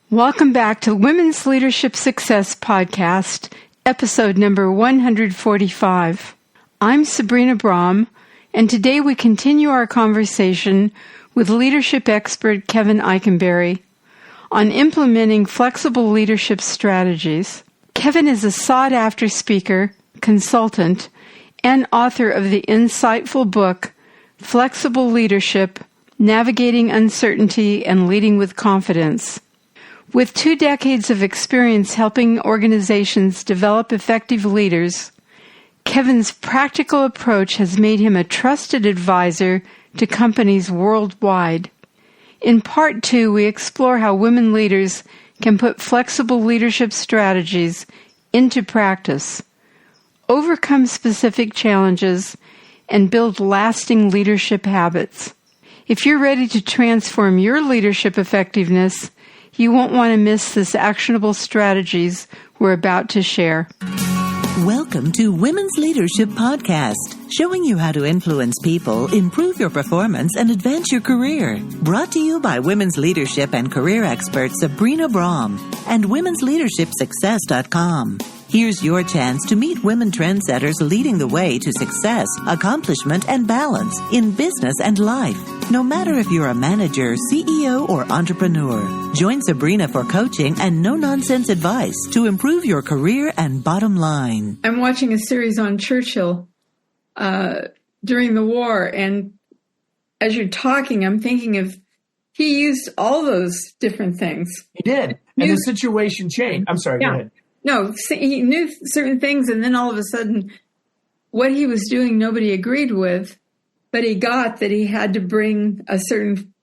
Welcome back to Women's Leadership Success Podcast, episode number 145. I'm Sabrina Brahm, and today we continue our conversation with leadership expert Kevin Eikenberry on implementing flexible leadership strategies. Kevin is a sought-after speaker, consultant, and author of the insightful book, Flexible Leadership, Navigating Uncertainty and Leading with Confidence. With 2 decades of experience helping organizations develop effective leaders, Kevin's practical approach has made him a trusted advisor to companies worldwide. In Part 2, we explore how women leaders can put flexible leadership strategies into practice, overcome specific challenges, and build lasting leadership habits. If you're ready to transform your leadership effectiveness, you won't want to miss this actionable strategies we're about to share. Welcome to Women's Leadership Podcast, showing you how to influence people, improve your performance, and advance your career. Brought to you by women's leadership and career expert Sabrina Brahm and womensleadershipsuccess.com. Here's your chance to meet women trendsetters leading the way to success, accomplishment, and balance in business and life. No matter if you're a manager, CEO, or entrepreneur, join Sabrina for coaching and no-nonsense advice to improve your career and bottom line. I'm watching a series on Churchill during the war, and as you're talking, I'm thinking of he used all those different things. He did, and the situation changed. I'm sorry, go ahead. No, he knew certain things, and then all of a sudden, what he was doing, nobody agreed with, but he got that he had to bring a certain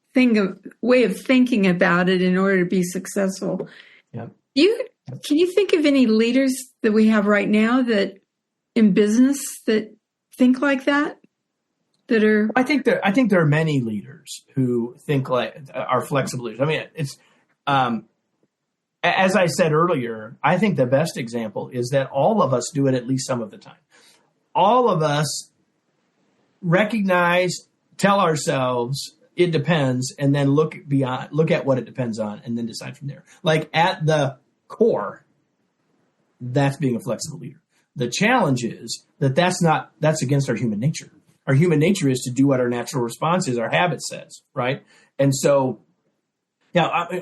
way of thinking about it in order to be successful. Yeah. Can you think of any leaders that we have right now that in business that think like that? That are? I think there are many leaders who think like are flexible leaders. I mean, it's. As I said earlier, I think the best example is that all of us do it at least some of the time. All of us recognize, tell ourselves it depends, and then look at what it depends on, and then decide from there. Like at the core, that's being a flexible leader. The challenge is that's against our human nature. Our human nature is to do what our natural response is, our habit says, right? And so,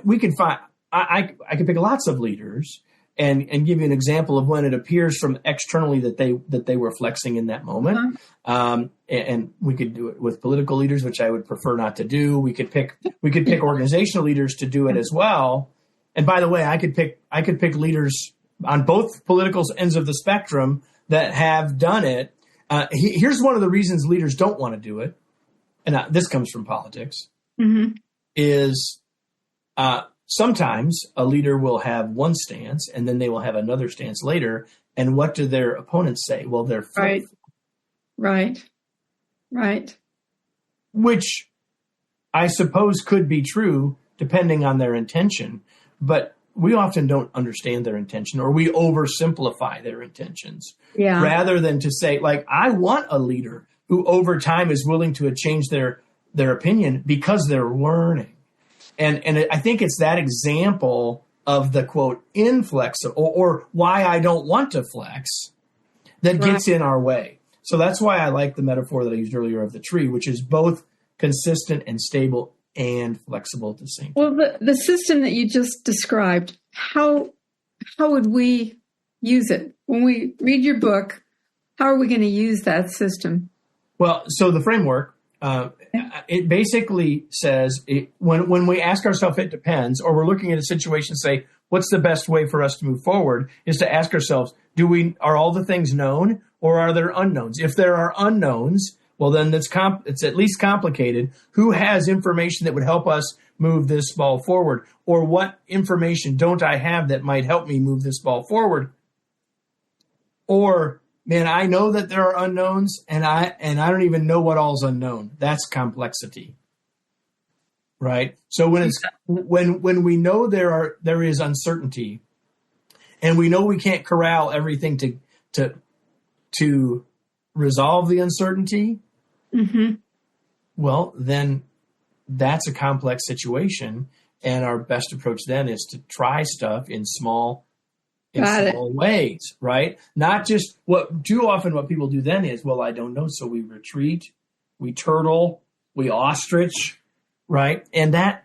we can find. I could pick lots of leaders and give you an example of when it appears from externally that they were flexing in that moment. And we could do it with political leaders, which I would prefer not to do. We could pick organizational leaders to do it as well. And by the way, I could pick leaders on both political ends of the spectrum that have done it. Here's one of the reasons leaders don't want to do it, and this comes from politics. Mm-hmm. Is sometimes a leader will have one stance and then they will have another stance later. And what do their opponents say? Well, they're right. Which I suppose could be true depending on their intention, but we often don't understand their intention, or we oversimplify their intentions rather than to say, like, I want a leader who over time is willing to change their opinion because they're learning. And I think it's that example of the, quote, inflexible or why I don't want to flex that gets in our way. So that's why I like the metaphor that I used earlier of the tree, which is both consistent and stable and flexible at the same time. Well, the system that you just described, how would we use it? When we read your book, how are we going to use that system? Well, so the framework, it basically says when we ask ourselves, it depends, or we're looking at a situation, say, what's the best way for us to move forward, is to ask ourselves, are all the things known or are there unknowns? If there are unknowns, well, then it's at least complicated. Who has information that would help us move this ball forward? Or what information don't I have that might help me move this ball forward? Or, man, I know that there are unknowns, and I don't even know what all's unknown. That's complexity, right? So when we know there is uncertainty, and we know we can't corral everything to resolve the uncertainty, well, then that's a complex situation, And our best approach then is to try stuff in small ways, right? Not just too often what people do then is, well, I don't know. So we retreat, we turtle, we ostrich, right? And that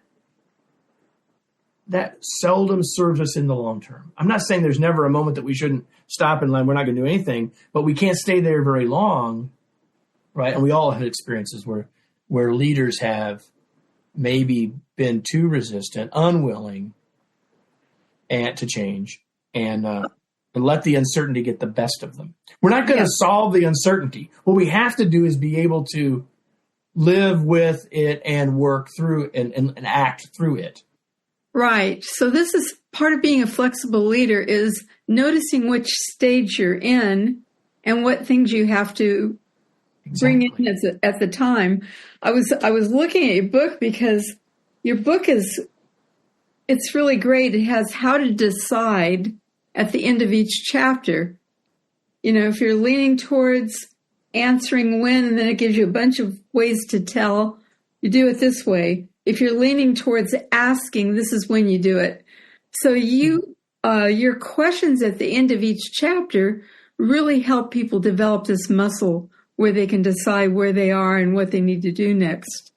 seldom serves us in the long term. I'm not saying there's never a moment that we shouldn't stop and we're not going to do anything, but we can't stay there very long, right? And we all have experiences where leaders have maybe been too resistant, unwilling, and to change, and let the uncertainty get the best of them. We're not going to solve the uncertainty. What we have to do is be able to live with it and work through and act through it. Right. So this is part of being a flexible leader, is noticing which stage you're in and what things you have to bring in at the time. I was looking at your book because your book it's really great. It has how to decide at the end of each chapter. You know, if you're leaning towards answering when, and then it gives you a bunch of ways to tell, you do it this way. If you're leaning towards asking, this is when you do it. So your questions at the end of each chapter really help people develop this muscle where they can decide where they are and what they need to do next.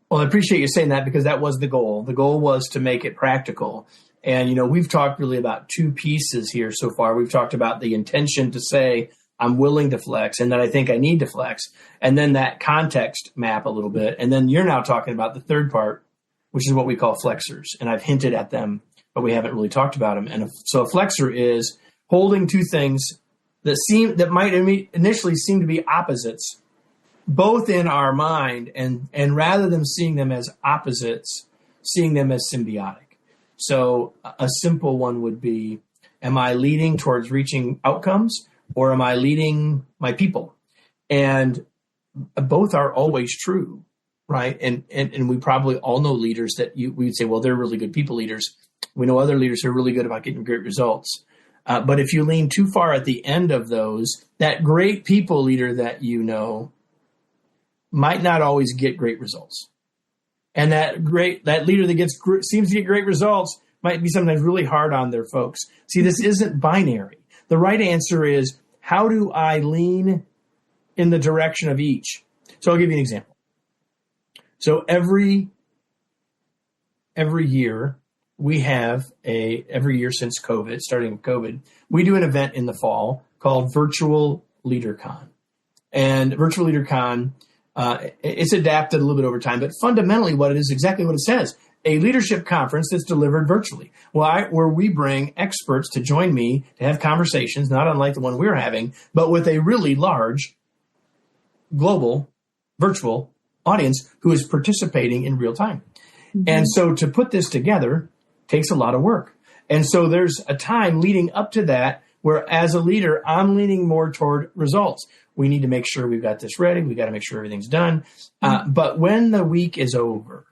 Well, I appreciate you saying that, because that was the goal. The goal was to make it practical. And, you know, we've talked really about two pieces here so far. We've talked about the intention to say, I'm willing to flex, and that I think I need to flex, and then that context map a little bit. And then you're now talking about the third part, which is what we call flexors. And I've hinted at them, but we haven't really talked about them. And so a flexor is holding two things that might initially seem to be opposites, both in our mind, and rather than seeing them as opposites, seeing them as symbiotic. So a simple one would be, am I leading towards reaching outcomes, or am I leading my people? And both are always true, right? And we probably all know leaders that we'd say, well, they're really good people leaders. We know other leaders who are really good about getting great results. But if you lean too far at the end of those, that great people leader that you know might not always get great results. And that leader that seems to get great results might be sometimes really hard on their folks. See, this isn't binary. The right answer is, how do I lean in the direction of each? So I'll give you an example. So every year, every year since COVID, starting with COVID, we do an event in the fall called Virtual LeaderCon. And Virtual LeaderCon, it's adapted a little bit over time, but fundamentally what it is, exactly what it says, a leadership conference that's delivered virtually, where we bring experts to join me to have conversations, not unlike the one we're having, but with a really large, global, virtual audience who is participating in real time. Mm-hmm. And so to put this together takes a lot of work. And so there's a time leading up to that where, as a leader, I'm leaning more toward results. We need to make sure we've got this ready. We got to make sure everything's done. But when the week is over,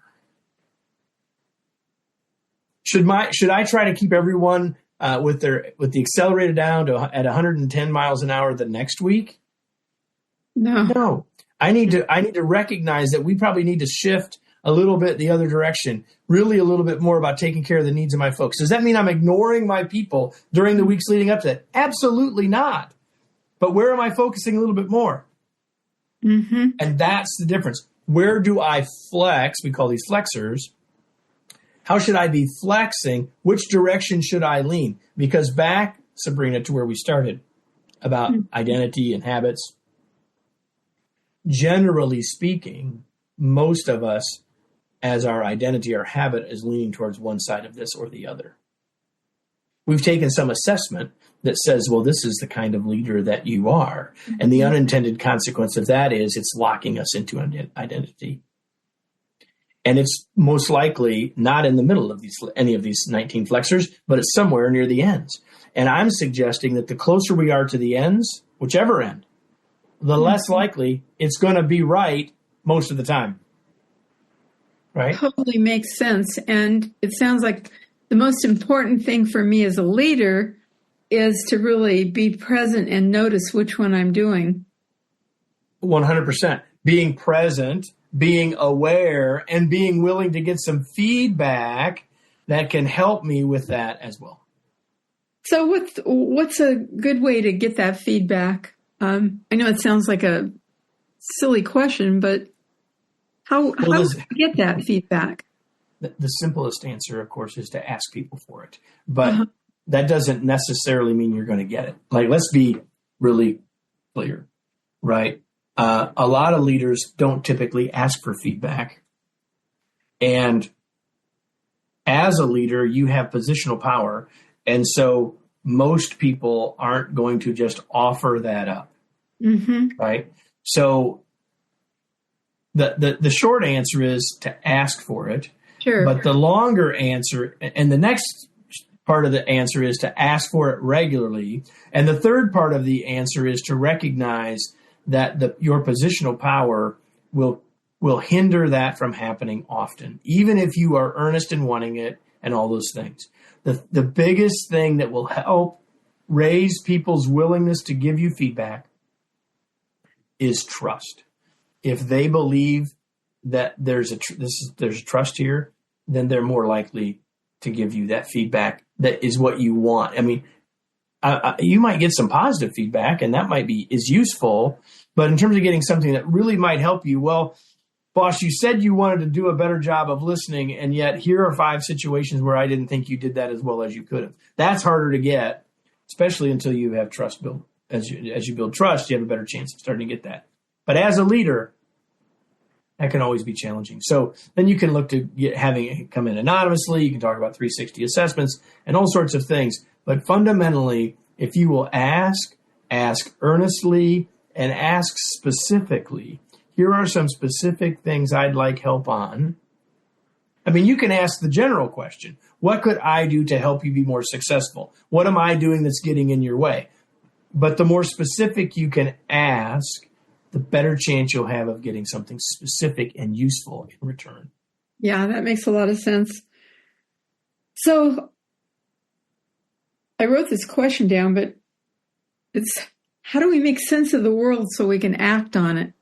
should I try to keep everyone with the accelerator down at 110 miles an hour the next week? No. I need to recognize that we probably need to shift a little bit the other direction, really a little bit more about taking care of the needs of my folks. Does that mean I'm ignoring my people during the weeks leading up to that? Absolutely not. But where am I focusing a little bit more? Mm-hmm. And that's the difference. Where do I flex? We call these flexors. How should I be flexing? Which direction should I lean? Because back, Sabrina, to where we started about identity and habits, generally speaking, most of us, as our identity, our habit is leaning towards one side of this or the other. We've taken some assessment that says, well, this is the kind of leader that you are. And the unintended consequence of that is it's locking us into an identity. And it's most likely not in the middle of any of these 19 flexors, but it's somewhere near the ends. And I'm suggesting that the closer we are to the ends, whichever end, the less likely it's going to be right most of the time. Right? Totally makes sense. And it sounds like the most important thing for me as a leader is to really be present and notice which one I'm doing. 100%. Being present, being aware, and being willing to get some feedback that can help me with that as well. So what's a good way to get that feedback? I know it sounds like a silly question, but how do you get that feedback? The simplest answer, of course, is to ask people for it. But that doesn't necessarily mean you're going to get it. Like, let's be really clear, right? A lot of leaders don't typically ask for feedback. And as a leader, you have positional power. And so most people aren't going to just offer that up, right? So the short answer is to ask for it. Sure. But the longer answer, and the next part of the answer is to ask for it regularly. And the third part of the answer is to recognize that your positional power will hinder that from happening often, even if you are earnest in wanting it and all those things. The biggest thing that will help raise people's willingness to give you feedback is trust. If they believe that there's a trust here, then they're more likely to give you that feedback that is what you want. I mean, you might get some positive feedback, and that is useful. But in terms of getting something that really might help you, well, boss, you said you wanted to do a better job of listening, and yet here are 5 situations where I didn't think you did that as well as you could have. That's harder to get, especially until you have trust built. As you build trust, you have a better chance of starting to get that. But as a leader, that can always be challenging. So then you can look to having it come in anonymously. You can talk about 360 assessments and all sorts of things. But fundamentally, if you will ask earnestly, and ask specifically, here are some specific things I'd like help on. I mean, you can ask the general question. What could I do to help you be more successful? What am I doing that's getting in your way? But the more specific you can ask, the better chance you'll have of getting something specific and useful in return. Yeah, that makes a lot of sense. So I wrote this question down, but it's how do we make sense of the world so we can act on it?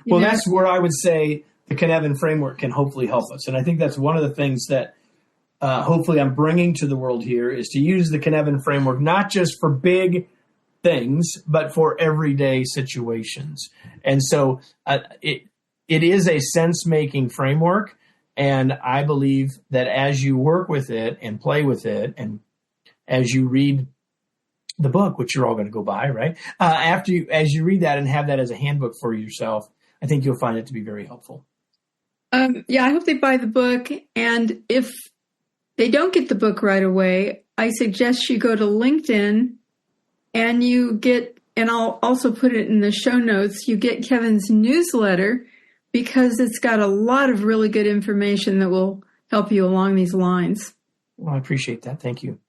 Well, that's where I would say the Kevin framework can hopefully help us. And I think that's one of the things that hopefully I'm bringing to the world here is to use the Kevin framework, not just for big things, but for everyday situations. And so it is a sense-making framework. And I believe that as you work with it and play with it, and as you read the book, which you're all going to go buy, right? As you read that and have that as a handbook for yourself, I think you'll find it to be very helpful. Yeah, I hope they buy the book. And if they don't get the book right away, I suggest you go to LinkedIn and and I'll also put it in the show notes, you get Kevin's newsletter because it's got a lot of really good information that will help you along these lines. Well, I appreciate that. Thank you.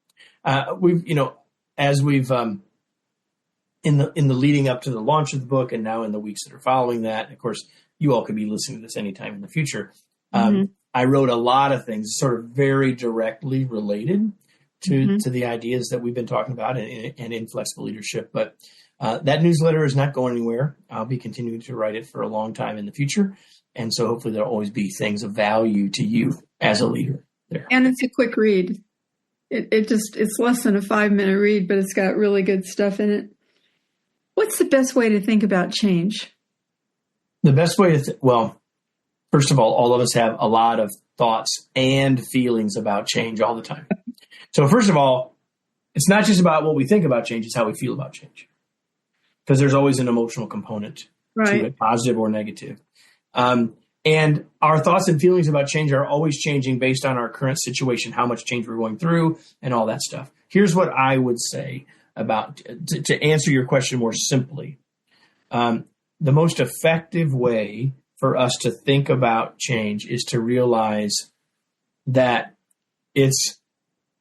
We've in the leading up to the launch of the book, and now in the weeks that are following that, and of course, you all could be listening to this anytime in the future. I wrote a lot of things sort of very directly related to the ideas that we've been talking about and in flexible leadership. But that newsletter is not going anywhere. I'll be continuing to write it for a long time in the future. And so hopefully there'll always be things of value to you as a leader there. And it's a quick read. It's less than a 5-minute read, but it's got really good stuff in it. What's the best way to think about change? The best way to first of all of us have a lot of thoughts and feelings about change all the time. So first of all, it's not just about what we think about change, it's how we feel about change. Because there's always an emotional component to it, positive or negative. And our thoughts and feelings about change are always changing based on our current situation, how much change we're going through, and all that stuff. Here's what I would say about, to answer your question more simply. The most effective way for us to think about change is to realize that it's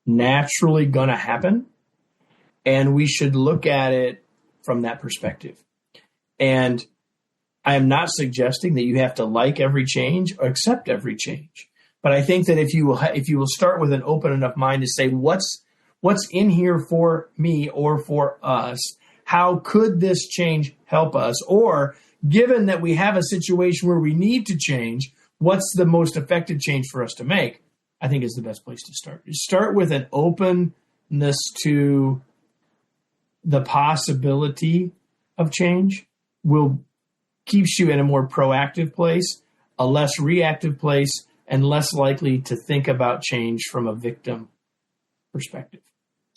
naturally going to happen, and we should look at it from that perspective. And I am not suggesting that you have to like every change or accept every change. But I think that if you will start with an open enough mind to say, what's in here for me or for us? How could this change help us? Or given that we have a situation where we need to change, what's the most effective change for us to make? I think is the best place to start. You start with an openness to the possibility of change keeps you in a more proactive place, a less reactive place, and less likely to think about change from a victim perspective.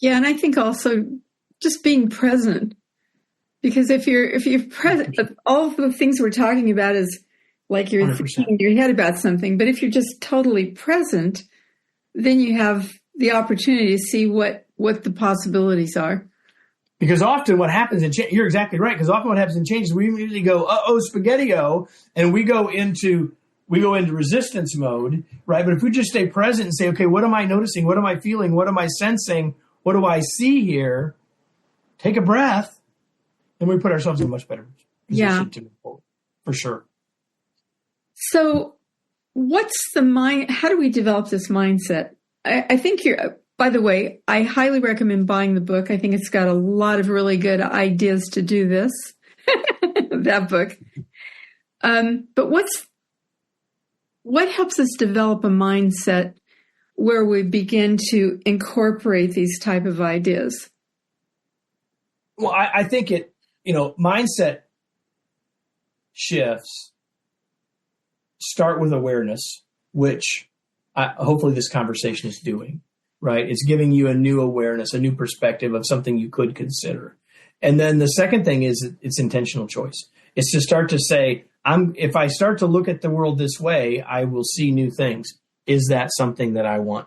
Yeah, and I think also just being present, because if you're present, all of the things we're talking about is like you're 100%. Thinking in your head about something. But if you're just totally present, then you have the opportunity to see what the possibilities are. Because often what happens in change, you're exactly right. Because often what happens in change is we immediately go, spaghetti-o, and we go into resistance mode, right? But if we just stay present and say, okay, what am I noticing? What am I feeling? What am I sensing? What do I see here? Take a breath, and we put ourselves in a much better position to move forward, for sure. So what's the mind? How do we develop this mindset? I think by the way, I highly recommend buying the book. I think it's got a lot of really good ideas to do this, that book. But what helps us develop a mindset where we begin to incorporate these type of ideas? Well, I think mindset shifts start with awareness, which hopefully this conversation is doing, right? It's giving you a new awareness, a new perspective of something you could consider. And then the second thing is it's intentional choice. It's to start to say, if I start to look at the world this way, I will see new things. Is that something that I want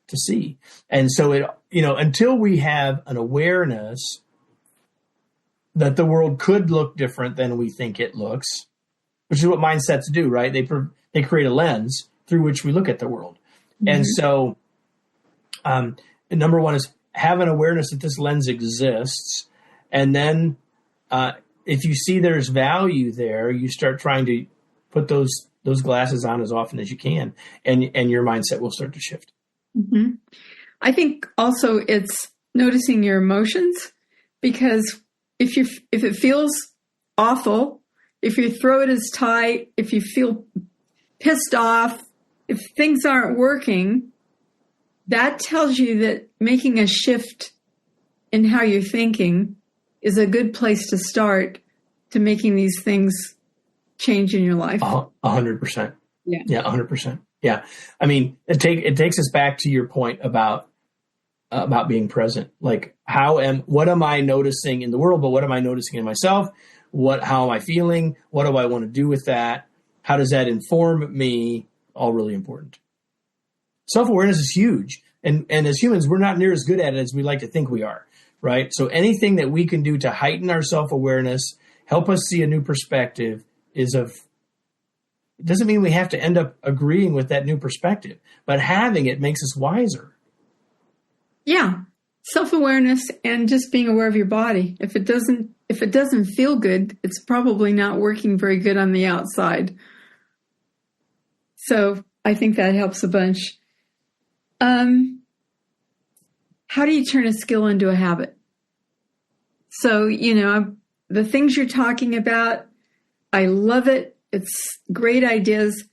to see? And so until we have an awareness that the world could look different than we think it looks, which is what mindsets do, right? They create a lens through which we look at the world. Mm-hmm. And so number one is have an awareness that this lens exists. And then if you see there's value there, you start trying to put those glasses on as often as you can, and your mindset will start to shift. Mm-hmm. I think also it's noticing your emotions, because if it feels awful, if your throat is tight, if you feel pissed off, if things aren't working, that tells you that making a shift in how you're thinking is a good place to start to making these things change in your life. 100%. Yeah. Yeah. 100%. Yeah. I mean, it takes us back to your point about being present. Like what am I noticing in the world, but what am I noticing in myself? How am I feeling? What do I want to do with that? How does that inform me? All really important. Self-awareness is huge. And as humans, we're not near as good at it as we like to think we are, right? So anything that we can do to heighten our self-awareness, help us see a new perspective it doesn't mean we have to end up agreeing with that new perspective, but having it makes us wiser. Yeah. Self-awareness and just being aware of your body. If it doesn't feel good, it's probably not working very good on the outside. So I think that helps a bunch. How do you turn a skill into a habit? So, the things you're talking about, I love it. It's great ideas.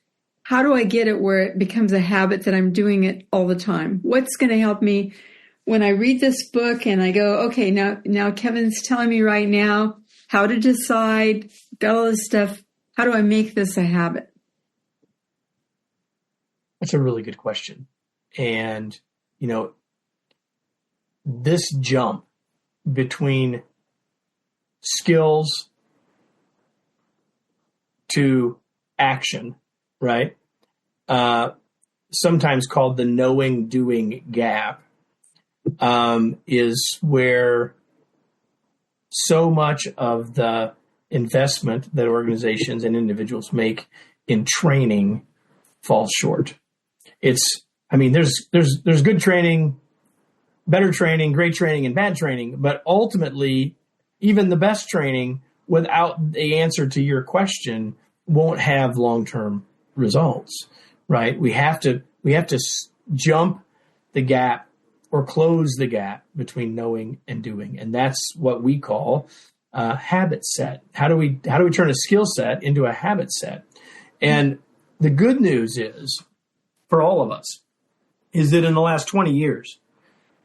How do I get it where it becomes a habit that I'm doing it all the time? What's going to help me when I read this book and I go, okay, now Kevin's telling me right now how to decide, got all this stuff. How do I make this a habit? That's a really good question. And, this jump between skills to action, right? Sometimes called the knowing-doing gap, is where so much of the investment that organizations and individuals make in training falls short. There's good training, better training, great training, and bad training, but ultimately, even the best training without the answer to your question won't have long-term results, right? We have to jump the gap or close the gap between knowing and doing. And that's what we call a habit set. How do we turn a skill set into a habit set? And the good news is, for all of us, is that in the last 20 years,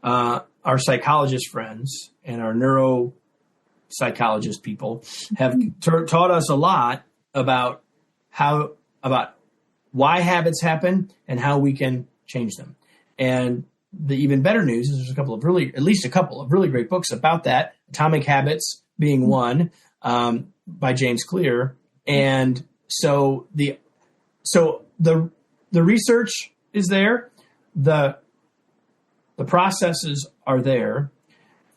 our psychologist friends and our neuropsychologist people have taught us a lot about why habits happen and how we can change them. And the even better news is there's at least a couple of really great books about that. Atomic Habits being one, by James Clear. And so the research is there. The processes are there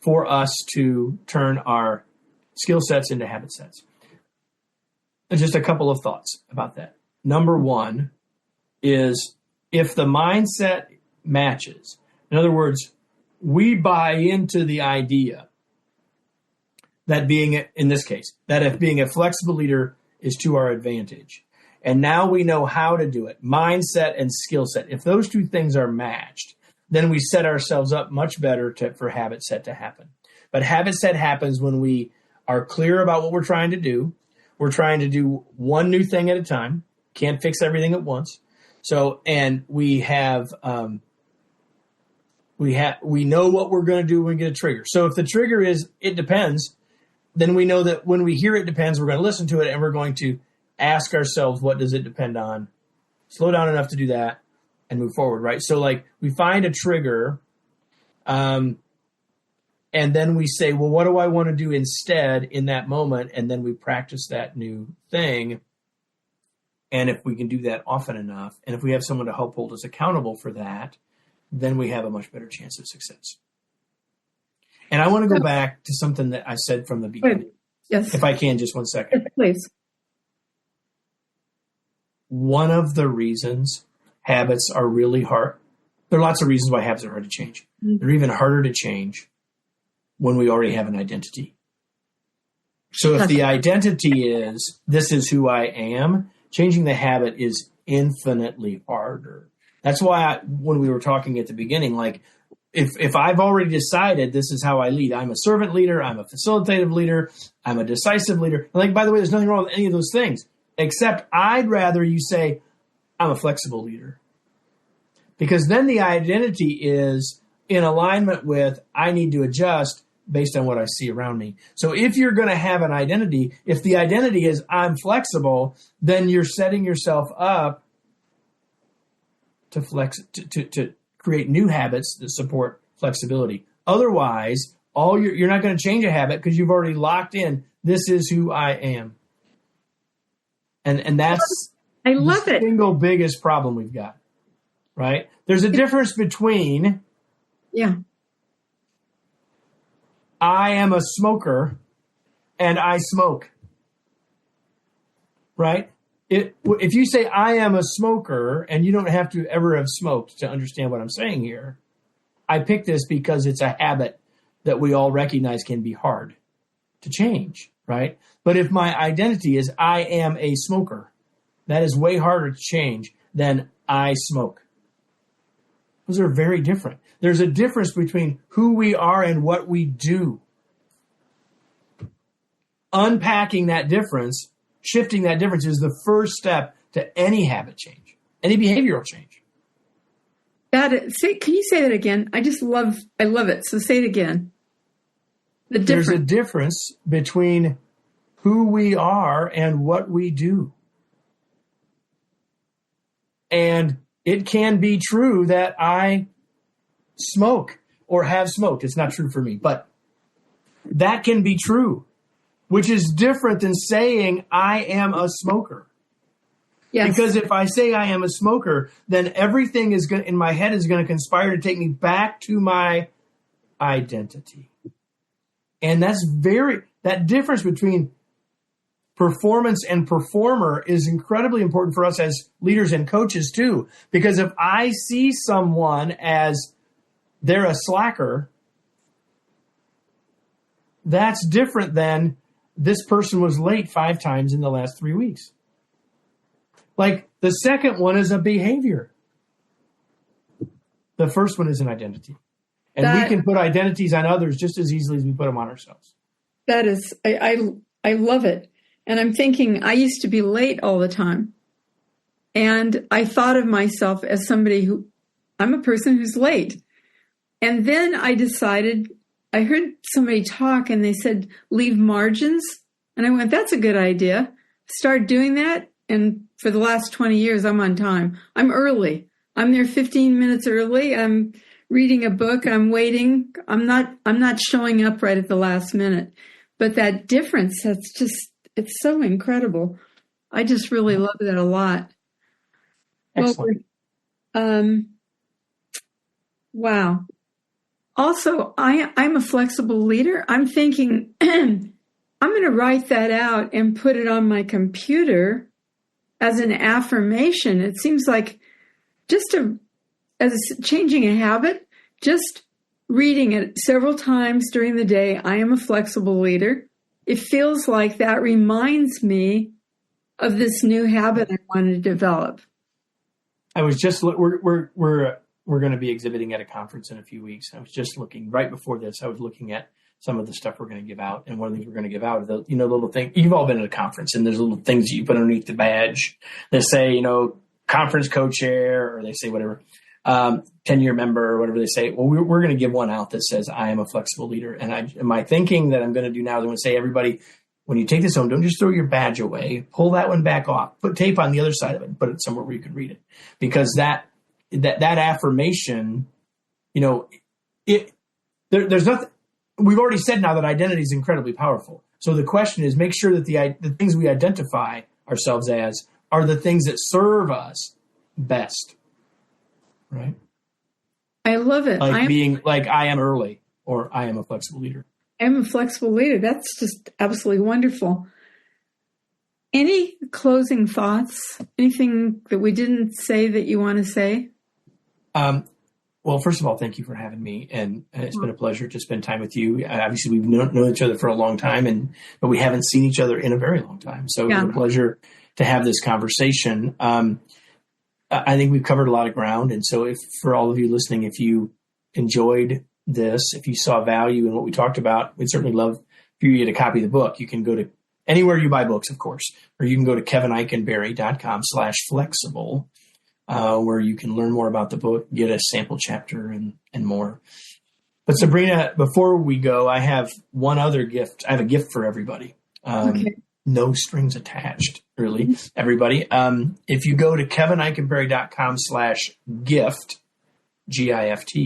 for us to turn our skill sets into habit sets. And just a couple of thoughts about that. Number one is if the mindset matches, in other words, we buy into the idea that in this case, that if being a flexible leader is to our advantage. And now we know how to do it, mindset and skill set. If those two things are matched, then we set ourselves up much better for habit set to happen. But habit set happens when we are clear about what we're trying to do. We're trying to do one new thing at a time. Can't fix everything at once. So, and we know what we're going to do when we get a trigger. So if the trigger is, it depends, then we know that when we hear it depends, we're going to listen to it and we're going to ask ourselves, what does it depend on? Slow down enough to do that and move forward, right? So like we find a trigger, and then we say, well, what do I want to do instead in that moment? And then we practice that new thing. And if we can do that often enough, and if we have someone to help hold us accountable for that, then we have a much better chance of success. And I want to go back to something that I said from the beginning. Yes. If I can, just 1 second. Yes, please. One of the reasons habits are really hard, there are lots of reasons why habits are hard to change. Mm-hmm. They're even harder to change when we already have an identity. So if the identity is, this is who I am, changing the habit is infinitely harder. That's why when we were talking at the beginning, like if I've already decided this is how I lead, I'm a servant leader, I'm a facilitative leader, I'm a decisive leader. And like, by the way, there's nothing wrong with any of those things, except I'd rather you say I'm a flexible leader. Because then the identity is in alignment with I need to adjust based on what I see around me. So if you're going to have an identity, if the identity is I'm flexible, then you're setting yourself up to to create new habits that support flexibility. Otherwise, you're not going to change a habit because you've already locked in. This is who I am, and that's I love the it. Single biggest problem we've got. Right? There's a difference between I am a smoker and I smoke. Right? If you say I am a smoker, and you don't have to ever have smoked to understand what I'm saying here, I picked this because it's a habit that we all recognize can be hard to change, right? But if my identity is I am a smoker, that is way harder to change than I smoke. Those are very different. There's a difference between who we are and what we do. Unpacking that difference, shifting that difference is the first step to any habit change, any behavioral change. Can you say that again? I love it. So say it again. There's a difference between who we are and what we do. And it can be true that I smoke or have smoked. It's not true for me, but that can be true, which is different than saying I am a smoker. Yes. Because if I say I am a smoker, then everything in my head is going to conspire to take me back to my identity. And that difference between performance and performer is incredibly important for us as leaders and coaches too. Because if I see someone as they're a slacker, that's different than this person was late 5 times in the last 3 weeks. Like the second one is a behavior. The first one is an identity. And we can put identities on others just as easily as we put them on ourselves. That is, I love it. And I'm thinking, I used to be late all the time. And I thought of myself as somebody who I'm a person who's late. And then I decided, I heard somebody talk and they said, leave margins. And I went, that's a good idea. Started doing that. And for the last 20 years, I'm on time. I'm early. I'm there 15 minutes early. I'm reading a book. I'm waiting. I'm not showing up right at the last minute. But that difference, it's so incredible. I just really love that a lot. Excellent. Well, wow. Also, I'm a flexible leader. I'm thinking I'm going to write that out and put it on my computer as an affirmation. It seems like as changing a habit, just reading it several times during the day. I am a flexible leader. It feels like that reminds me of this new habit I want to develop. I was just we're going to be exhibiting at a conference in a few weeks. I was just looking right before this. I was looking at some of the stuff we're going to give out, and one of the things we're going to give out is the little thing. You've all been at a conference, and there's little things that you put underneath the badge. They say conference co-chair, or they say whatever, 10-year member, or whatever they say. Well, we're going to give one out that says I am a flexible leader, and my thinking that I'm going to do now is I'm going to say, everybody, when you take this home, don't just throw your badge away. Pull that one back off. Put tape on the other side of it and put it somewhere where you can read it. Because that affirmation, there's nothing. We've already said now that identity is incredibly powerful. So the question is, make sure that the things we identify ourselves as are the things that serve us best. Right? I love it. I am early, or I am a flexible leader. I'm a flexible leader. That's just absolutely wonderful. Any closing thoughts? Anything that we didn't say that you want to say? Well, first of all, thank you for having me, and it's been a pleasure to spend time with you. Obviously, we've known each other for a long time, but we haven't seen each other in a very long time. So It's a pleasure to have this conversation. I think we've covered a lot of ground, and so for all of you listening, if you enjoyed this, if you saw value in what we talked about, we'd certainly love for you to get a copy of the book. You can go to anywhere you buy books, of course, or you can go to kevineikenberry.com/flexible, where you can learn more about the book, get a sample chapter and more. But Sabrina, before we go, I have one other gift. I have a gift for everybody. Okay. No strings attached, really, everybody. If you go to kevineikenberry.com/gift, GIFT,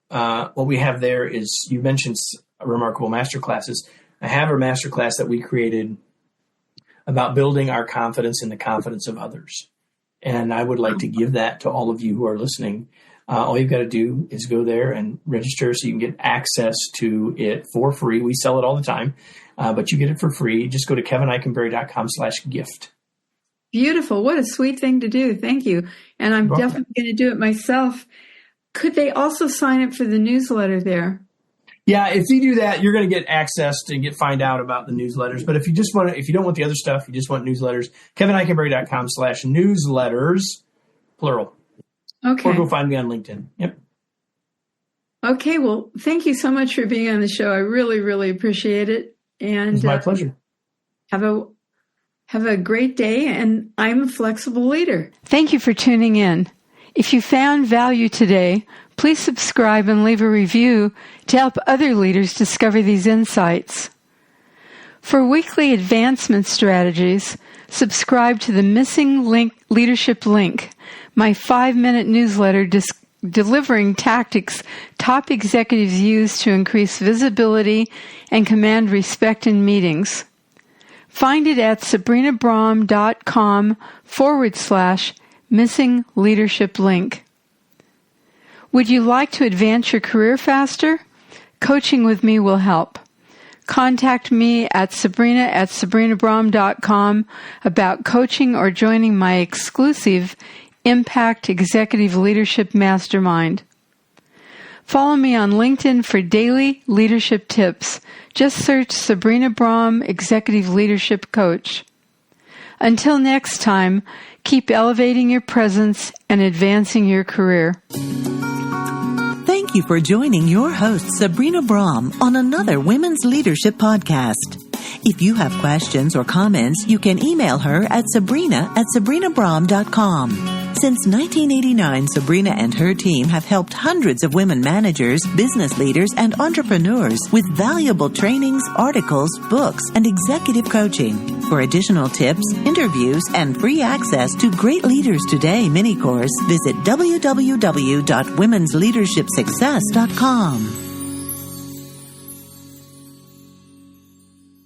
what we have there is, you mentioned remarkable masterclasses. I have a masterclass that we created about building our confidence in the confidence of others. And I would like to give that to all of you who are listening. All you've got to do is go there and register so you can get access to it for free. We sell it all the time, but you get it for free. Just go to kevineikenberry.com/gift. Beautiful. What a sweet thing to do. Thank you. And I'm definitely going to do it myself. Could they also sign up for the newsletter there? Yeah, if you do that, you're going to get access to find out about the newsletters. But if you don't want the other stuff, you just want newsletters, kevineikenberry.com/newsletters, plural. Okay. Or go find me on LinkedIn. Yep. Okay. Well, thank you so much for being on the show. I really, really appreciate it. And it's my pleasure. Have a great day. And I'm a flexible leader. Thank you for tuning in. If you found value today, please subscribe and leave a review to help other leaders discover these insights. For weekly advancement strategies, subscribe to the Missing Leadership Link, my 5-minute newsletter delivering tactics top executives use to increase visibility and command respect in meetings. Find it at sabrinabrom.com/Missing Leadership Link. Would you like to advance your career faster? Coaching with me will help. Contact me at sabrina@sabrinabrom.com about coaching or joining my exclusive Impact Executive Leadership Mastermind. Follow me on LinkedIn for daily leadership tips. Just search Sabrina Brom Executive Leadership Coach. Until next time, keep elevating your presence and advancing your career. Thank you for joining your host, Sabrina Brom, on another Women's Leadership Podcast. If you have questions or comments, you can email her at sabrina@sabrinabrom.com. Since 1989, Sabrina and her team have helped hundreds of women managers, business leaders, and entrepreneurs with valuable trainings, articles, books, and executive coaching. For additional tips, interviews, and free access to Great Leaders Today mini course, visit www.womensleadershipsuccess.com.